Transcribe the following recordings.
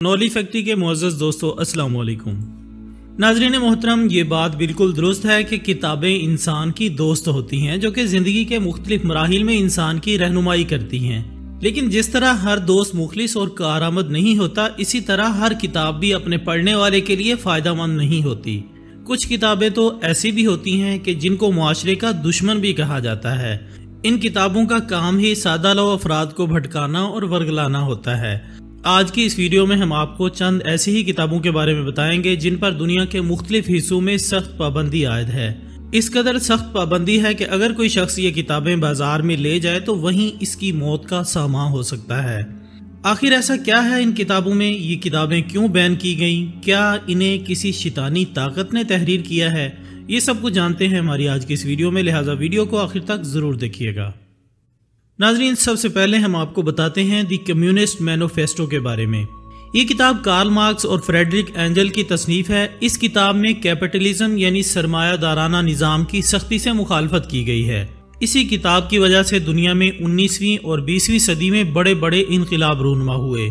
نولی factory کے معزز دوستو السلام علیکم۔ ناظرین محترم، یہ بات بالکل درست ہے کہ کتابیں انسان کی دوست ہوتی ہیں جو کہ زندگی کے مختلف مراحل میں انسان کی رہنمائی کرتی ہیں، لیکن جس طرح ہر دوست مخلص اور کارآمد نہیں ہوتا، اسی طرح ہر کتاب بھی اپنے پڑھنے والے کے لیے فائدہ مند نہیں ہوتی۔ کچھ کتابیں تو ایسی بھی ہوتی ہیں کہ جن کو معاشرے کا دشمن بھی کہا جاتا ہے۔ ان کتابوں کا کام ہی سادہ لو افراد کو بھٹکانا اور ورگلانا ہوتا ہے۔ آج کی اس ویڈیو میں ہم آپ کو چند ایسی ہی کتابوں کے بارے میں بتائیں گے جن پر دنیا کے مختلف حصوں میں سخت پابندی عائد ہے۔ اس قدر سخت پابندی ہے کہ اگر کوئی شخص یہ کتابیں بازار میں لے جائے تو وہیں اس کی موت کا ساماں ہو سکتا ہے۔ آخر ایسا کیا ہے ان کتابوں میں؟ یہ کتابیں کیوں بین کی گئیں؟ کیا انہیں کسی شیطانی طاقت نے تحریر کیا ہے؟ یہ سب کچھ جانتے ہیں ہماری آج کی اس ویڈیو میں، لہٰذا ویڈیو کو آخر تک ضرور دیکھیے گا۔ ناظرین، سب سے پہلے ہم آپ کو بتاتے ہیں دی کمیونسٹ مینیفیسٹو کے بارے میں۔ یہ کتاب کارل مارکس اور فریڈرک اینجل کی تصنیف ہے۔ اس کتاب میں کیپٹلزم یعنی سرمایہ دارانہ نظام کی سختی سے مخالفت کی گئی ہے۔ اسی کتاب کی وجہ سے دنیا میں 19ویں اور 20ویں صدی میں بڑے بڑے انقلاب رونما ہوئے۔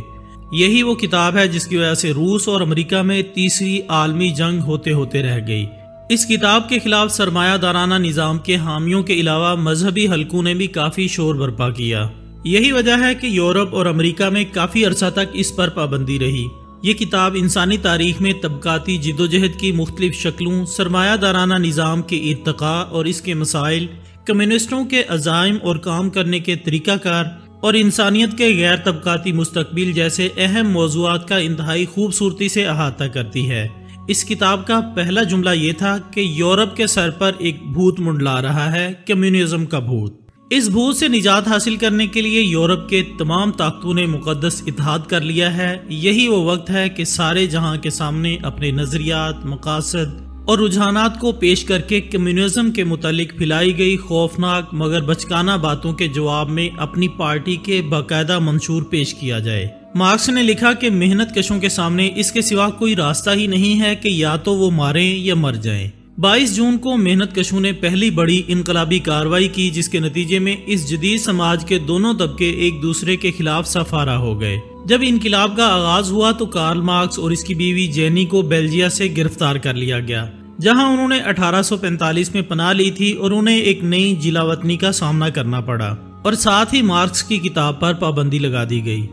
یہی وہ کتاب ہے جس کی وجہ سے روس اور امریکہ میں تیسری عالمی جنگ ہوتے ہوتے رہ گئی۔ اس کتاب کے خلاف سرمایہ دارانہ نظام کے حامیوں کے علاوہ مذہبی حلقوں نے بھی کافی شور برپا کیا۔ یہی وجہ ہے کہ یورپ اور امریکہ میں کافی عرصہ تک اس پر پابندی رہی۔ یہ کتاب انسانی تاریخ میں طبقاتی جدوجہد کی مختلف شکلوں، سرمایہ دارانہ نظام کے ارتقاء اور اس کے مسائل، کمیونسٹوں کے عزائم اور کام کرنے کے طریقہ کار، اور انسانیت کے غیر طبقاتی مستقبل جیسے اہم موضوعات کا انتہائی خوبصورتی سے احاطہ کرتی ہے۔ اس کتاب کا پہلا جملہ یہ تھا کہ یورپ کے سر پر ایک بھوت منڈلا رہا ہے، کمیونزم کا بھوت۔ اس بھوت سے نجات حاصل کرنے کے لیے یورپ کے تمام طاقتوں نے مقدس اتحاد کر لیا ہے۔ یہی وہ وقت ہے کہ سارے جہاں کے سامنے اپنے نظریات، مقاصد اور رجحانات کو پیش کر کے کمیونزم کے متعلق پھیلائی گئی خوفناک مگر بچکانہ باتوں کے جواب میں اپنی پارٹی کے باقاعدہ منشور پیش کیا جائے۔ مارکس نے لکھا کہ محنت کشوں کے سامنے اس کے سوا کوئی راستہ ہی نہیں ہے کہ یا تو وہ ماریں یا مر جائیں۔ 22 جون کو محنت کشوں نے پہلی بڑی انقلابی کارروائی کی جس کے نتیجے میں اس جدید سماج کے دونوں طبقے ایک دوسرے کے خلاف سفارہ ہو گئے۔ جب انقلاب کا آغاز ہوا تو کارل مارکس اور اس کی بیوی جینی کو بیلجیا سے گرفتار کر لیا گیا، جہاں انہوں نے 1845 میں پناہ لی تھی اور انہیں ایک نئی جلا وطنی کا سامنا کرنا پڑا، اور ساتھ ہی مارکس کی کتاب پر پابندی لگا دی گئی۔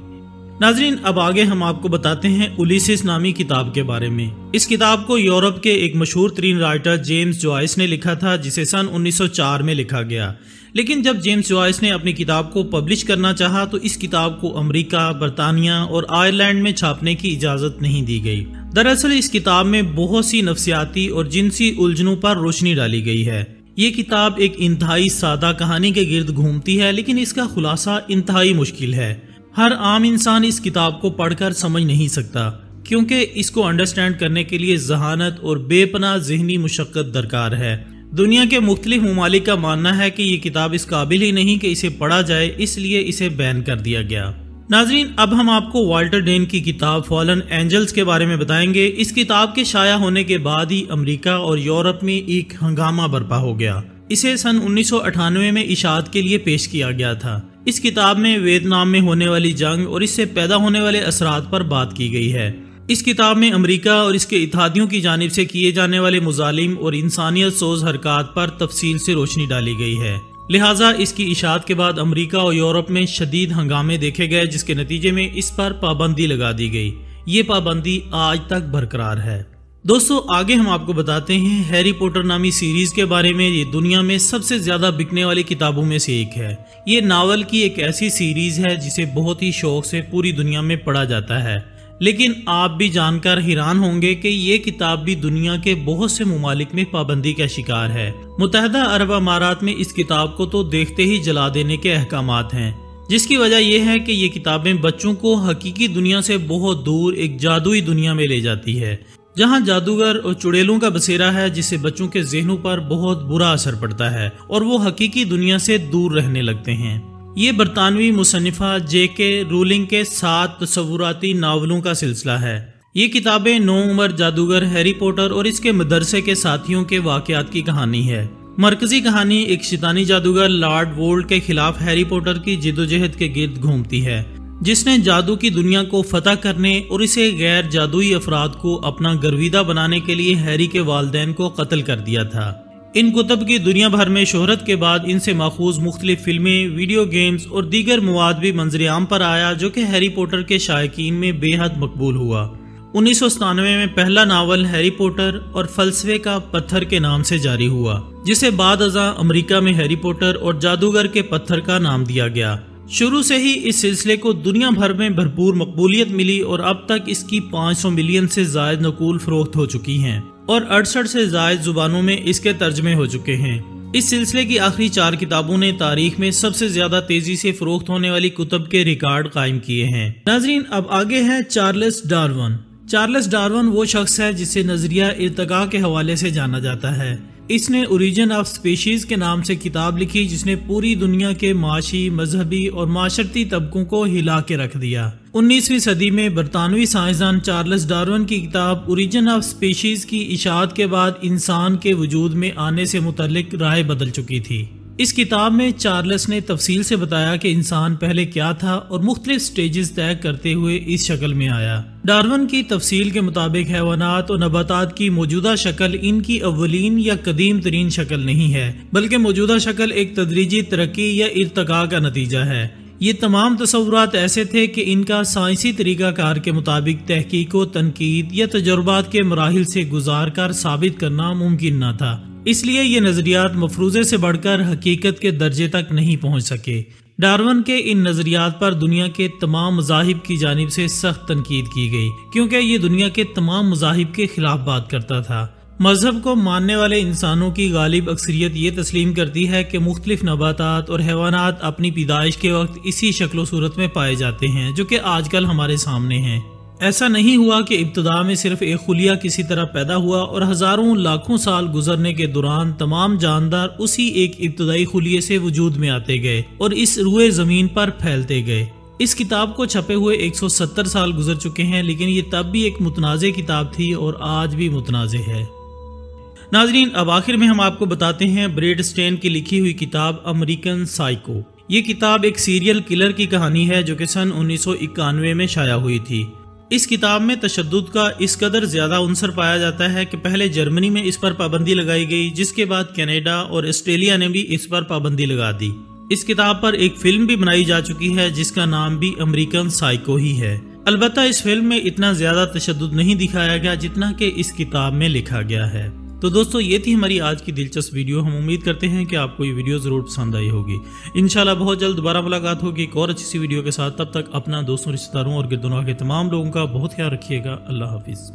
ناظرین، اب آگے ہم آپ کو بتاتے ہیں اولیسس نامی کتاب کے بارے میں۔ اس کتاب کو یورپ کے ایک مشہور ترین رائٹر جیمز جوائس نے لکھا تھا، جسے سن 1904 میں لکھا گیا۔ لیکن جب جیمز جوائس نے اپنی کتاب کو پبلش کرنا چاہا تو اس کتاب کو امریکہ، برطانیہ اور آئرلینڈ میں چھاپنے کی اجازت نہیں دی گئی۔ دراصل اس کتاب میں بہت سی نفسیاتی اور جنسی الجھنوں پر روشنی ڈالی گئی ہے۔ یہ کتاب ایک انتہائی سادہ کہانی کے گرد گھومتی ہے، لیکن اس کا خلاصہ انتہائی مشکل ہے۔ ہر عام انسان اس کتاب کو پڑھ کر سمجھ نہیں سکتا، کیونکہ اس کو انڈرسٹینڈ کرنے کے لیے ذہانت اور بے پناہ ذہنی مشقت درکار ہے۔ دنیا کے مختلف ممالک کا ماننا ہے کہ یہ کتاب اس قابل ہی نہیں کہ اسے پڑھا جائے، اس لیے اسے بین کر دیا گیا۔ ناظرین، اب ہم آپ کو والٹر ڈین کی کتاب فالن اینجلز کے بارے میں بتائیں گے۔ اس کتاب کے شائع ہونے کے بعد ہی امریکہ اور یورپ میں ایک ہنگامہ برپا ہو گیا۔ اسے سن 1998 میں اشاعت کے لیے پیش کیا گیا تھا۔ اس کتاب میں ویتنام میں ہونے والی جنگ اور اس سے پیدا ہونے والے اثرات پر بات کی گئی ہے۔ اس کتاب میں امریکہ اور اس کے اتحادیوں کی جانب سے کیے جانے والے مظالم اور انسانیت سوز حرکات پر تفصیل سے روشنی ڈالی گئی ہے۔ لہٰذا اس کی اشاعت کے بعد امریکہ اور یورپ میں شدید ہنگامے دیکھے گئے، جس کے نتیجے میں اس پر پابندی لگا دی گئی۔ یہ پابندی آج تک برقرار ہے۔ دوستو، آگے ہم آپ کو بتاتے ہیں ہیری پوٹر نامی سیریز کے بارے میں۔ یہ دنیا میں سب سے زیادہ بکنے والی کتابوں میں سے ایک ہے۔ یہ ناول کی ایک ایسی سیریز ہے جسے بہت ہی شوق سے پوری دنیا میں پڑھا جاتا ہے، لیکن آپ بھی جان کر حیران ہوں گے کہ یہ کتاب بھی دنیا کے بہت سے ممالک میں پابندی کا شکار ہے۔ متحدہ عرب امارات میں اس کتاب کو تو دیکھتے ہی جلا دینے کے احکامات ہیں، جس کی وجہ یہ ہے کہ یہ کتابیں بچوں کو حقیقی دنیا سے بہت دور ایک جادوئی دنیا میں لے جاتی ہے، جہاں جادوگر اور چڑیلوں کا بسیرا ہے، جس سے بچوں کے ذہنوں پر بہت برا اثر پڑتا ہے اور وہ حقیقی دنیا سے دور رہنے لگتے ہیں۔ یہ برطانوی مصنفہ جے کے رولنگ کے 7 تصوراتی ناولوں کا سلسلہ ہے۔ یہ کتابیں نو عمر جادوگر ہیری پوٹر اور اس کے مدرسے کے ساتھیوں کے واقعات کی کہانی ہے۔ مرکزی کہانی ایک شیطانی جادوگر لارڈ وولڈ کے خلاف ہیری پوٹر کی جدوجہد کے گرد گھومتی ہے۔ جس نے جادو کی دنیا کو فتح کرنے اور اسے غیر جادوئی افراد کو اپنا گرویدہ بنانے کے لیے ہیری کے والدین کو قتل کر دیا تھا۔ ان کتب کی دنیا بھر میں شہرت کے بعد ان سے ماخوذ مختلف فلمیں، ویڈیو گیمز اور دیگر مواد بھی منظر عام پر آیا، جو کہ ہیری پوٹر کے شائقین میں بے حد مقبول ہوا۔ 1997 میں پہلا ناول ہیری پوٹر اور فلسفے کا پتھر کے نام سے جاری ہوا، جسے بعد ازاں امریکہ میں ہیری پوٹر اور جادوگر کے پتھر کا نام دیا گیا۔ شروع سے ہی اس سلسلے کو دنیا بھر میں بھرپور مقبولیت ملی اور اب تک اس کی 500 ملین سے زائد نقول فروخت ہو چکی ہیں اور 68 سے زائد زبانوں میں اس کے ترجمے ہو چکے ہیں۔ اس سلسلے کی آخری 4 کتابوں نے تاریخ میں سب سے زیادہ تیزی سے فروخت ہونے والی کتب کے ریکارڈ قائم کیے ہیں۔ ناظرین، اب آگے ہے چارلس ڈارون۔ چارلس ڈارون وہ شخص ہے جسے نظریہ ارتقاء کے حوالے سے جانا جاتا ہے۔ اس نے اوریجن آف سپیشیز کے نام سے کتاب لکھی، جس نے پوری دنیا کے معاشی، مذہبی اور معاشرتی طبقوں کو ہلا کے رکھ دیا۔ 19ویں صدی میں برطانوی سائنسدان چارلس ڈارون کی کتاب اوریجن آف سپیشیز کی اشاعت کے بعد انسان کے وجود میں آنے سے متعلق رائے بدل چکی تھی۔ اس کتاب میں چارلس نے تفصیل سے بتایا کہ انسان پہلے کیا تھا اور مختلف سٹیجز طے کرتے ہوئے اس شکل میں آیا۔ ڈارون کی تفصیل کے مطابق حیوانات اور نباتات کی موجودہ شکل ان کی اولین یا قدیم ترین شکل نہیں ہے، بلکہ موجودہ شکل ایک تدریجی ترقی یا ارتقاء کا نتیجہ ہے۔ یہ تمام تصورات ایسے تھے کہ ان کا سائنسی طریقہ کار کے مطابق تحقیق و تنقید یا تجربات کے مراحل سے گزار کر ثابت کرنا ممکن نہ تھا، اس لیے یہ نظریات مفروضے سے بڑھ کر حقیقت کے درجے تک نہیں پہنچ سکے۔ ڈارون کے ان نظریات پر دنیا کے تمام مذاہب کی جانب سے سخت تنقید کی گئی، کیونکہ یہ دنیا کے تمام مذاہب کے خلاف بات کرتا تھا۔ مذہب کو ماننے والے انسانوں کی غالب اکثریت یہ تسلیم کرتی ہے کہ مختلف نباتات اور حیوانات اپنی پیدائش کے وقت اسی شکل و صورت میں پائے جاتے ہیں جو کہ آج کل ہمارے سامنے ہیں۔ ایسا نہیں ہوا کہ ابتدا میں صرف ایک خلیہ کسی طرح پیدا ہوا اور ہزاروں لاکھوں سال گزرنے کے دوران تمام جاندار اسی ایک ابتدائی خلیے سے وجود میں آتے گئے اور اس روئے زمین پر پھیلتے گئے۔ اس کتاب کو چھپے ہوئے 170 سال گزر چکے ہیں، لیکن یہ تب بھی ایک متنازع کتاب تھی اور آج بھی متنازع ہے۔ ناظرین، اب آخر میں ہم آپ کو بتاتے ہیں بریڈ سٹین کی لکھی ہوئی کتاب امریکن سائیکو۔ یہ کتاب ایک سیریل کلر کی کہانی ہے جو کہ سن 1991 میں شائع ہوئی تھی۔ اس کتاب میں تشدد کا اس قدر زیادہ عنصر پایا جاتا ہے کہ پہلے جرمنی میں اس پر پابندی لگائی گئی، جس کے بعد کینیڈا اور آسٹریلیا نے بھی اس پر پابندی لگا دی۔ اس کتاب پر ایک فلم بھی بنائی جا چکی ہے جس کا نام بھی امریکن سائیکو ہی ہے۔ البتہ اس فلم میں اتنا زیادہ تشدد نہیں دکھایا گیا جتنا کہ اس کتاب میں لکھا گیا ہے۔ تو دوستو، یہ تھی ہماری آج کی دلچسپ ویڈیو۔ ہم امید کرتے ہیں کہ آپ کو یہ ویڈیو ضرور پسند آئی ہوگی۔ انشاءاللہ بہت جلد دوبارہ ملاقات ہوگی ایک اور اچھی سی ویڈیو کے ساتھ۔ تب تک اپنا، دوستوں، رشتہ داروں اور گردنواح کے تمام لوگوں کا بہت خیال رکھیے گا۔ اللہ حافظ۔